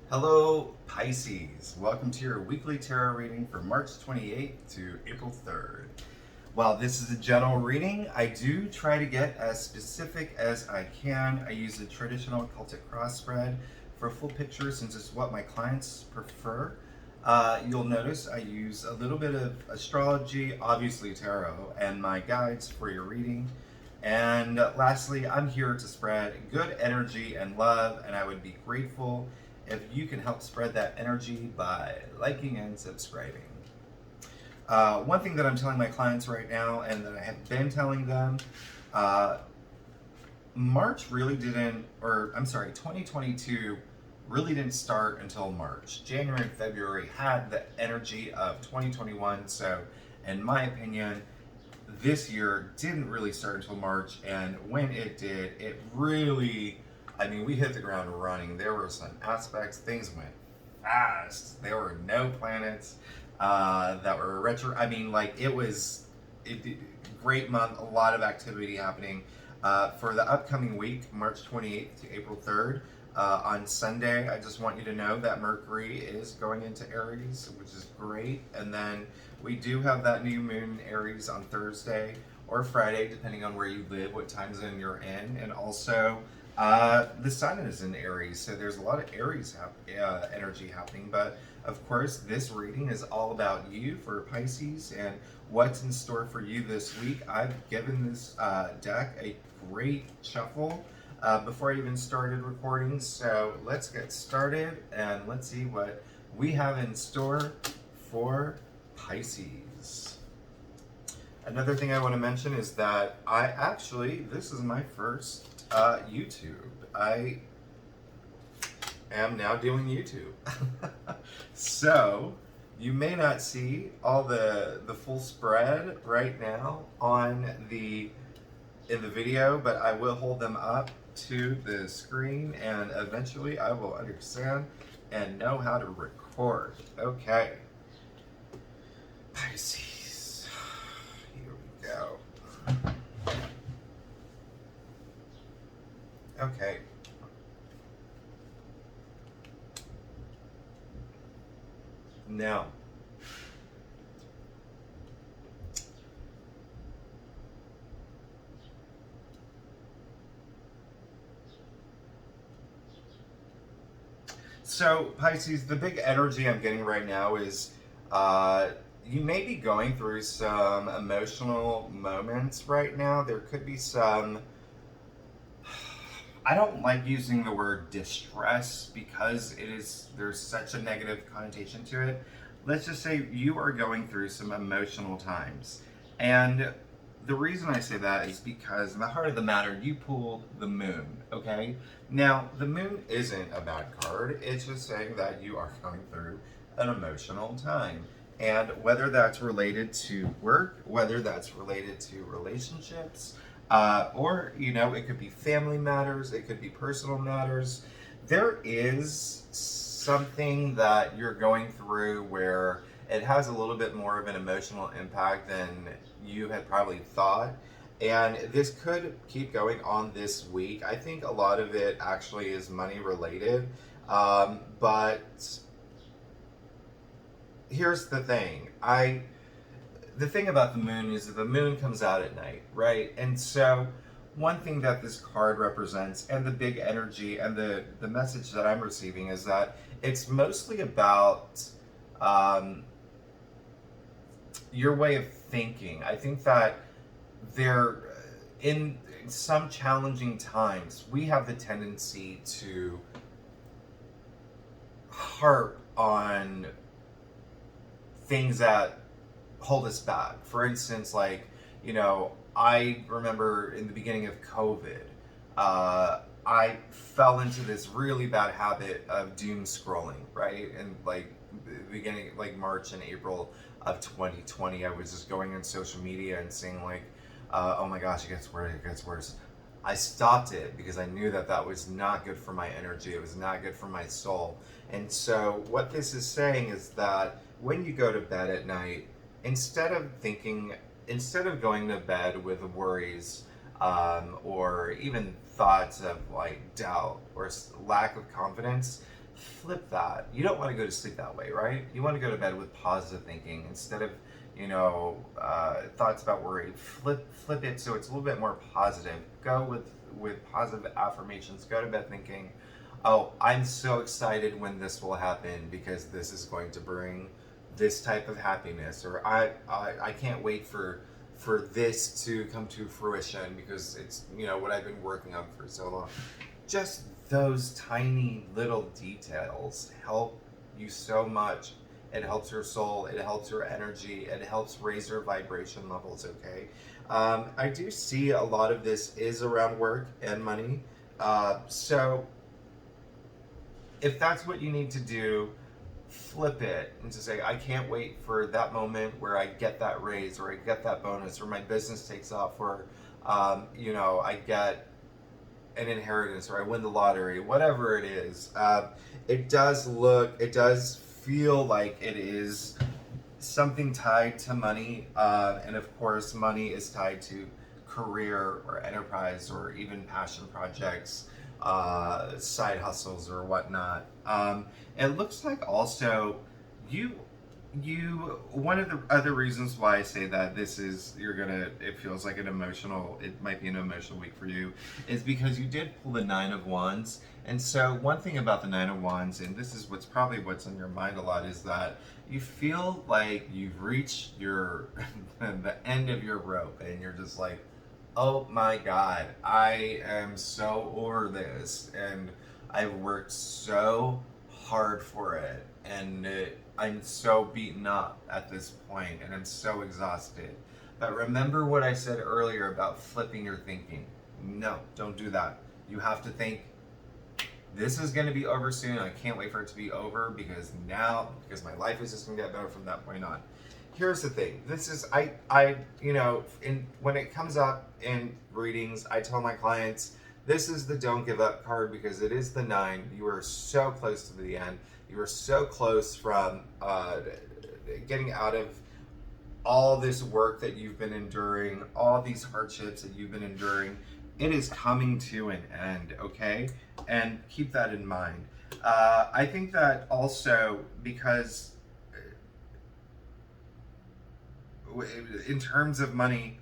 Hello, Pisces. Welcome to your weekly tarot reading for March 28th to April 3rd. While this is a general reading, I do try to get as specific as I can. I use a traditional Celtic cross spread for a full picture since it's what my clients prefer. You'll notice I use a little bit of astrology, obviously tarot, and my guides for your reading. And lastly, I'm here to spread good energy and love, and I would be grateful if you can help spread that energy by liking and subscribing. One thing that I'm telling my clients right now, and that I have been telling them, March really didn't, or I'm sorry, 2022 really didn't start until March. January and February had the energy of 2021, so in my opinion, this year didn't really start until March, and when it did, it really, we hit the ground running. There were some aspects, things went fast. There were no planets that were retro. It was great month, a lot of activity happening. For the upcoming week, March 28th to April 3rd, on Sunday, I just want you to know that Mercury is going into Aries, which is great. And then we do have that new moon in Aries on Thursday or Friday, depending on where you live, what time zone you're in. And also, the sun is in Aries, so there's a lot of Aries energy happening. But of course, this reading is all about you for Pisces and what's in store for you this week. I've given this deck a great shuffle before I even started recording. So let's get started and let's see what we have in store for Pisces. Another thing I want to mention is that this is my first YouTube. I am now doing YouTube. So you may not see all the full spread right now in the video, but I will hold them up to the screen and eventually I will understand and know how to record. Okay. Pisces. Here we go. Okay. Now, so Pisces, the big energy I'm getting right now is you may be going through some emotional moments right now. There could be some, I don't like using the word distress because there's such a negative connotation to it. Let's just say you are going through some emotional times. And the reason I say that is because in the heart of the matter, you pulled the moon, okay? Now, the moon isn't a bad card. It's just saying that you are going through an emotional time. And whether that's related to work, whether that's related to relationships, or, it could be family matters, it could be personal matters. There is something that you're going through where it has a little bit more of an emotional impact than you had probably thought. And this could keep going on this week. I think a lot of it actually is money related. But here's the thing. The thing about the moon is that the moon comes out at night, right? And so one thing that this card represents and the big energy and the message that I'm receiving is that it's mostly about your way of thinking. I think that in some challenging times, we have the tendency to harp on things that hold us back. For instance, I remember in the beginning of COVID, I fell into this really bad habit of doom scrolling, right? And beginning, March and April of 2020, I was just going on social media and saying oh my gosh, it gets worse, it gets worse. I stopped it because I knew that was not good for my energy. It was not good for my soul. And so what this is saying is that when you go to bed at night, instead of going to bed with worries or even thoughts of doubt or lack of confidence, flip that. You don't want to go to sleep that way, right? You want to go to bed with positive thinking instead of, thoughts about worry. Flip it so it's a little bit more positive. Go with positive affirmations. Go to bed thinking, oh, I'm so excited when this will happen because this is going to bring this type of happiness, or I can't wait for this to come to fruition because it's what I've been working on for so long. Just those tiny little details help you so much. It helps your soul, it helps your energy, it helps raise your vibration levels, okay? I do see a lot of this is around work and money. So if that's what you need to do, flip it and to say, I can't wait for that moment where I get that raise or I get that bonus or my business takes off or, I get an inheritance or I win the lottery, whatever it is. It does feel like it is something tied to money. And of course, money is tied to career or enterprise or even passion projects, side hustles or whatnot. It looks like also you one of the other reasons why I say that it feels like it might be an emotional week for you is because you did pull the Nine of Wands. And so one thing about the Nine of Wands, and this is what's on your mind a lot, is that you feel like you've reached the end of your rope and you're just like, oh my God, I am so over this and I've worked so hard for it and I'm so beaten up at this point and I'm so exhausted. But remember what I said earlier about flipping your thinking. No, don't do that. You have to think, this is going to be over soon. I can't wait for it to be over because my life is just going to get better from that point on. Here's the thing. This is, when it comes up in readings, I tell my clients, this is the don't give up card because it is the 9. You are so close to the end. You are so close from getting out of all this work that you've been enduring, all these hardships that you've been enduring. It is coming to an end, okay? And keep that in mind. I think that also because in terms of money,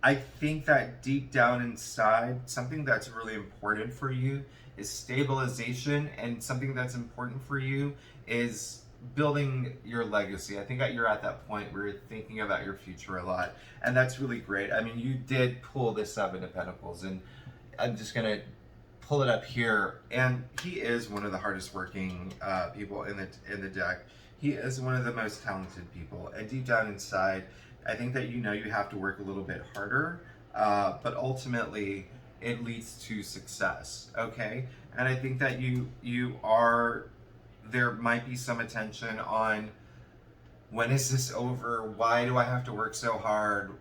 I think that deep down inside, something that's really important for you is stabilization, and something that's important for you is building your legacy. I think that you're at that point where you're thinking about your future a lot, and that's really great. I mean, you did pull this Seven of Pentacles, and I'm just gonna pull it up here, and he is one of the hardest working people in the deck. He is one of the most talented people, and deep down inside, I think that you have to work a little bit harder, but ultimately it leads to success, okay? And I think that there might be some attention on, when is this over? Why do I have to work so hard?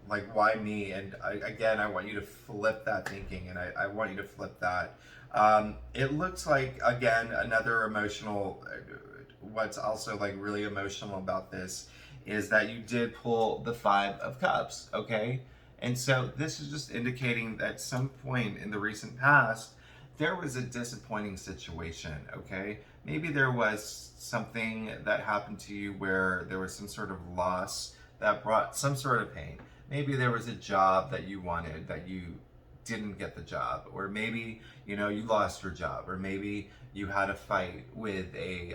Like, why me? And I want you to flip that thinking, and I want you to flip that. It looks like, again, another emotional, what's also like really emotional about this is that you did pull the Five of Cups, okay? And so this is just indicating that at some point in the recent past, there was a disappointing situation, okay? Maybe there was something that happened to you where there was some sort of loss that brought some sort of pain. Maybe there was a job that you wanted that you didn't get the job, or maybe you lost your job, or maybe you had a fight with a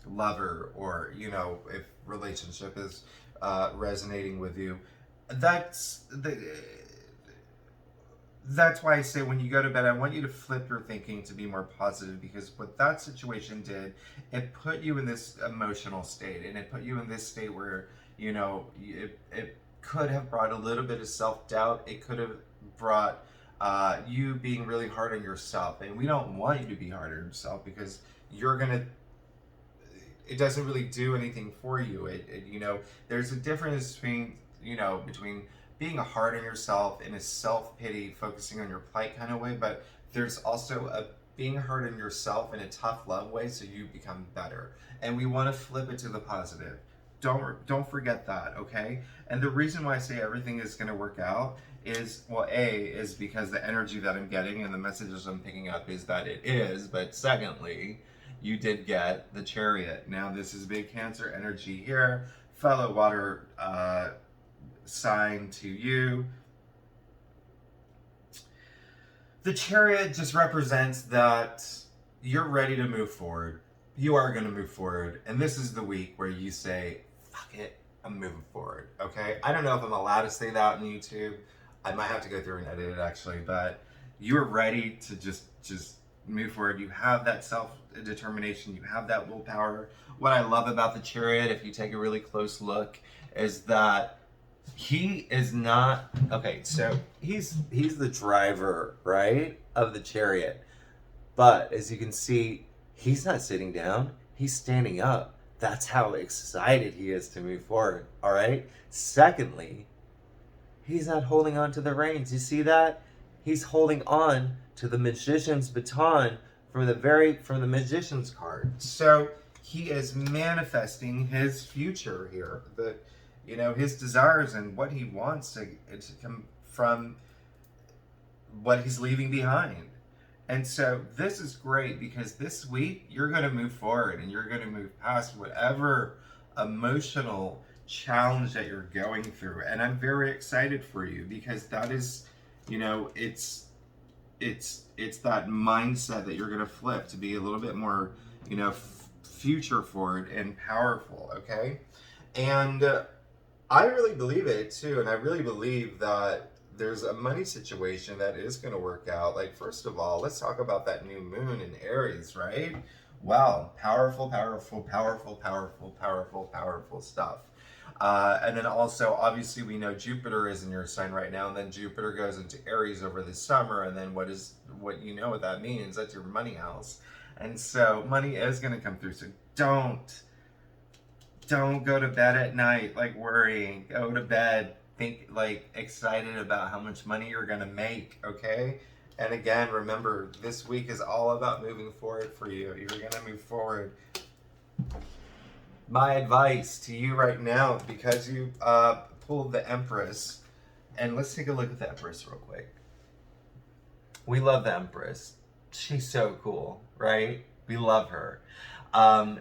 lover, or if relationship is resonating with you. That's why I say when you go to bed, I want you to flip your thinking to be more positive, because what that situation did, it put you in this emotional state, and it put you in this state where it could have brought a little bit of self-doubt. It could have brought you being really hard on yourself, and we don't want you to be hard on yourself, because it doesn't really do anything for you. There's a difference between being hard on yourself in a self-pity, focusing on your plight kind of way, but there's also a being hard on yourself in a tough love way so you become better. And we want to flip it to the positive. don't forget that, okay? And the reason why I say everything is going to work out is, well, A, is because the energy that I'm getting and the messages I'm picking up is that it is, but secondly, you did get the Chariot. Now, this is big Cancer energy here, fellow water sign to you. The Chariot just represents that you're ready to move forward. You are going to move forward. And this is the week where you say, fuck it, I'm moving forward. Okay? I don't know if I'm allowed to say that on YouTube. I might have to go through and edit it actually, but you're ready to just move forward. You have that self-determination. You have that willpower. What I love about the Chariot, if you take a really close look, is that he is not, okay, so he's the driver, right, of the Chariot. But as you can see, he's not sitting down, he's standing up. That's how excited he is to move forward, all right? Secondly, he's not holding on to the reins. You see that? He's holding on to the Magician's baton from the Magician's card. So he is manifesting his future here, his desires and what he wants to come from what he's leaving behind. And so this is great because this week you're going to move forward and you're going to move past whatever emotional challenge that you're going through. And I'm very excited for you because that is, it's that mindset that you're going to flip to be a little bit more, future forward and powerful. Okay. And I really believe it too. And I really believe that there's a money situation that is going to work out. Like, first of all, let's talk about that new moon in Aries, right? Wow. Powerful, powerful, powerful, powerful, powerful, powerful stuff. And then also, obviously, we know Jupiter is in your sign right now, and then Jupiter goes into Aries over the summer, and then what that means? That's your money house. And so money is going to come through. So don't go to bed at night like worrying. Go to bed excited about how much money you're going to make, okay? And again, remember, this week is all about moving forward for you. You're going to move forward. My advice to you right now, because you pulled the Empress, and let's take a look at the Empress real quick. We love the Empress. She's so cool, right? We love her.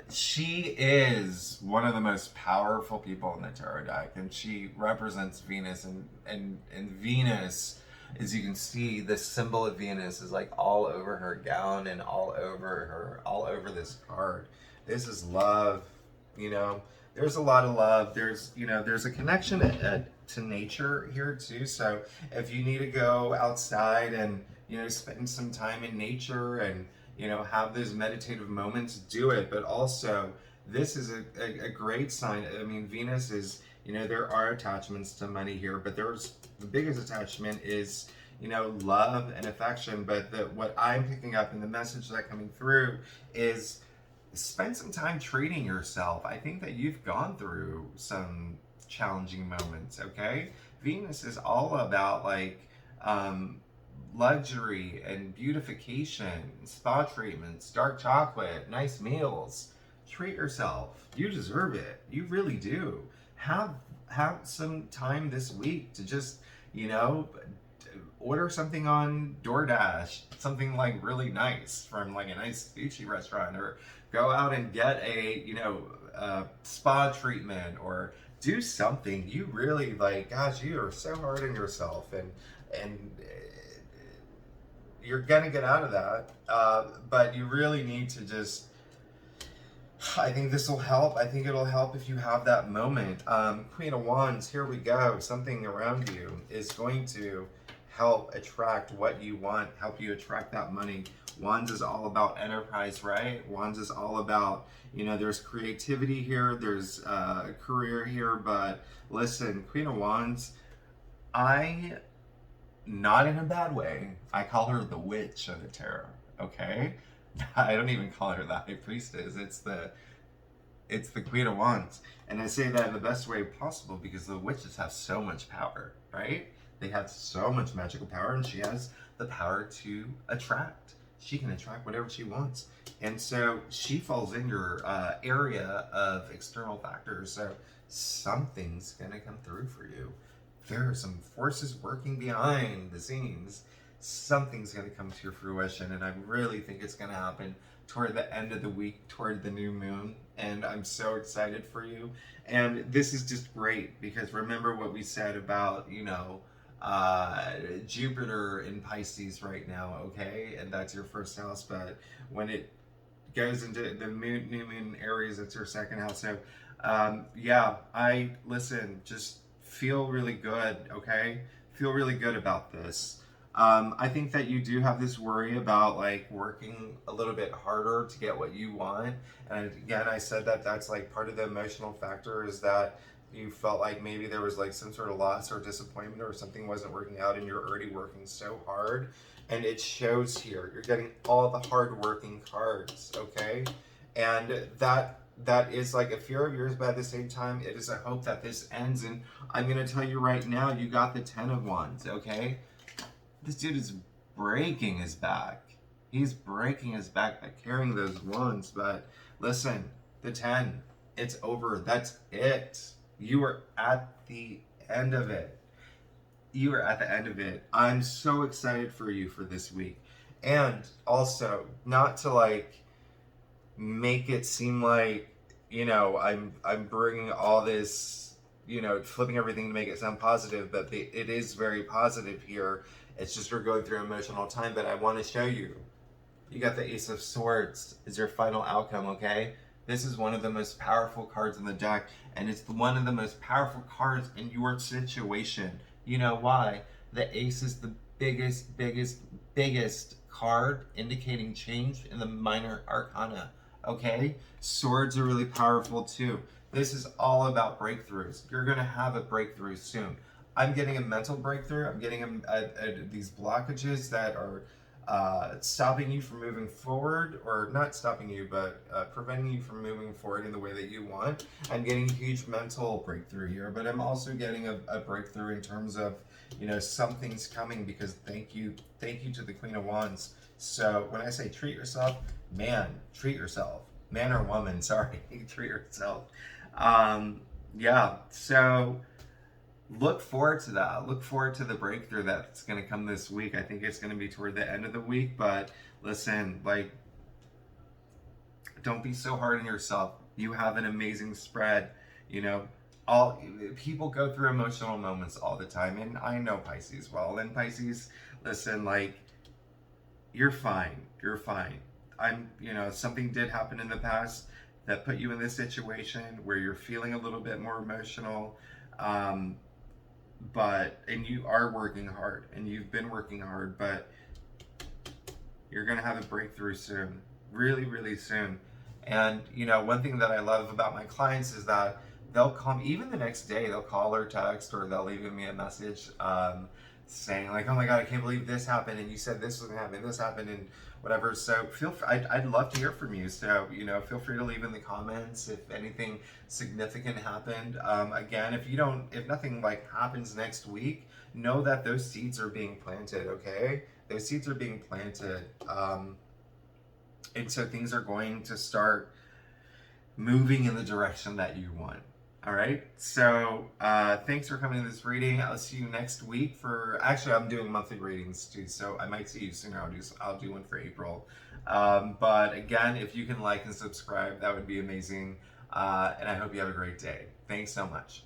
She is one of the most powerful people in the tarot deck, and she represents Venus, and Venus, as you can see, the symbol of Venus is like all over her gown and all over this card. This is love, there's a lot of love. There's a connection to nature here too. So if you need to go outside and, spend some time in nature and, have those meditative moments, do it. But also, this is a great sign. I mean, Venus is, there are attachments to money here, but the biggest attachment is, love and affection. But what I'm picking up and the message that coming through is spend some time treating yourself. I think that you've gone through some challenging moments, okay? Venus is all about luxury and beautification, spa treatments, dark chocolate, nice meals. Treat yourself. You deserve it. You really do. Have some time this week to just, order something on DoorDash, something really nice from a nice sushi restaurant, or go out and get a spa treatment, or do something. You really gosh, you are so hard on yourself, and you're gonna get out of that, but you really need to just, I think this will help. I think it'll help if you have that moment. Queen of Wands, here we go. Something around you is going to help attract what you want, help you attract that money. Wands is all about enterprise, right? Wands is all about, there's creativity here, there's a career here, but listen, Queen of Wands, not in a bad way, I call her the witch of the tarot, okay? I don't even call her the high priestess. It's the Queen of Wands. And I say that in the best way possible because the witches have so much power, right? They have so much magical power, and she has the power to attract. she can attract whatever she wants. And so she falls in your area of external factors. So something's going to come through for you. There are some forces working behind the scenes. Something's going to come to your fruition. And I really think it's going to happen toward the end of the week, toward the new moon. And I'm so excited for you. And this is just great because remember what we said about, Jupiter in Pisces right now, okay? And that's your first house, but when it goes into the new moon Aries, it's your second house. So, just feel really good, okay? Feel really good about this. I think that you do have this worry about like working a little bit harder to get what you want. And again, I said that that's like part of the emotional factor is that you felt like maybe there was like some sort of loss or disappointment or something wasn't working out and you're already working so hard. And it shows here. You're getting all the hard-working cards, okay? And that is like a fear of yours, but at the same time, it is a hope that this ends. And I'm going to tell you right now, you got the 10 of Wands, okay? This dude is breaking his back. He's breaking his back by carrying those wands. But listen, the 10, it's over. That's it. You are at the end of it. You are at the end of it. I'm so excited for you for this week. And also, not to like make it seem like, I'm bringing all this, flipping everything to make it sound positive, but it is very positive here. It's just we're going through an emotional time, but I want to show you. You got the Ace of Swords is your final outcome, okay? This is one of the most powerful cards in the deck, and it's one of the most powerful cards in your situation. You know why? The Ace is the biggest card indicating change in the minor arcana, okay? Swords are really powerful too. This is all about breakthroughs. You're going to have a breakthrough soon. I'm getting a mental breakthrough. I'm getting these blockages that are stopping you from moving forward, or not stopping you, but preventing you from moving forward in the way that you want. I'm getting a huge mental breakthrough here, but I'm also getting a breakthrough in terms of, something's coming because thank you to the Queen of Wands. So when I say treat yourself, man, treat yourself. Man or woman, sorry, treat yourself. So look forward to that. Look forward to the breakthrough that's going to come this week. I think it's going to be toward the end of the week, but listen, like, don't be so hard on yourself. You have an amazing spread. All people go through emotional moments all the time, and I know Pisces well. And Pisces, listen, like, you're fine. You're fine. Something did happen in the past that put you in this situation where you're feeling a little bit more emotional. And you are working hard, and you've been working hard, but you're going to have a breakthrough soon, really, really soon. And, one thing that I love about my clients is that they'll call me, even the next day, they'll call or text, or they'll leave me a message saying like, oh my God, I can't believe this happened, and you said this was going to happen, this happened, and whatever. So I'd love to hear from you. So, feel free to leave in the comments if anything significant happened. Again, if nothing like happens next week, know that those seeds are being planted, okay? Those seeds are being planted. And so things are going to start moving in the direction that you want. All right. So thanks for coming to this reading. I'll see you next week actually, I'm doing monthly readings too. So I might see you sooner. I'll do one for April. But again, if you can like and subscribe, that would be amazing. And I hope you have a great day. Thanks so much.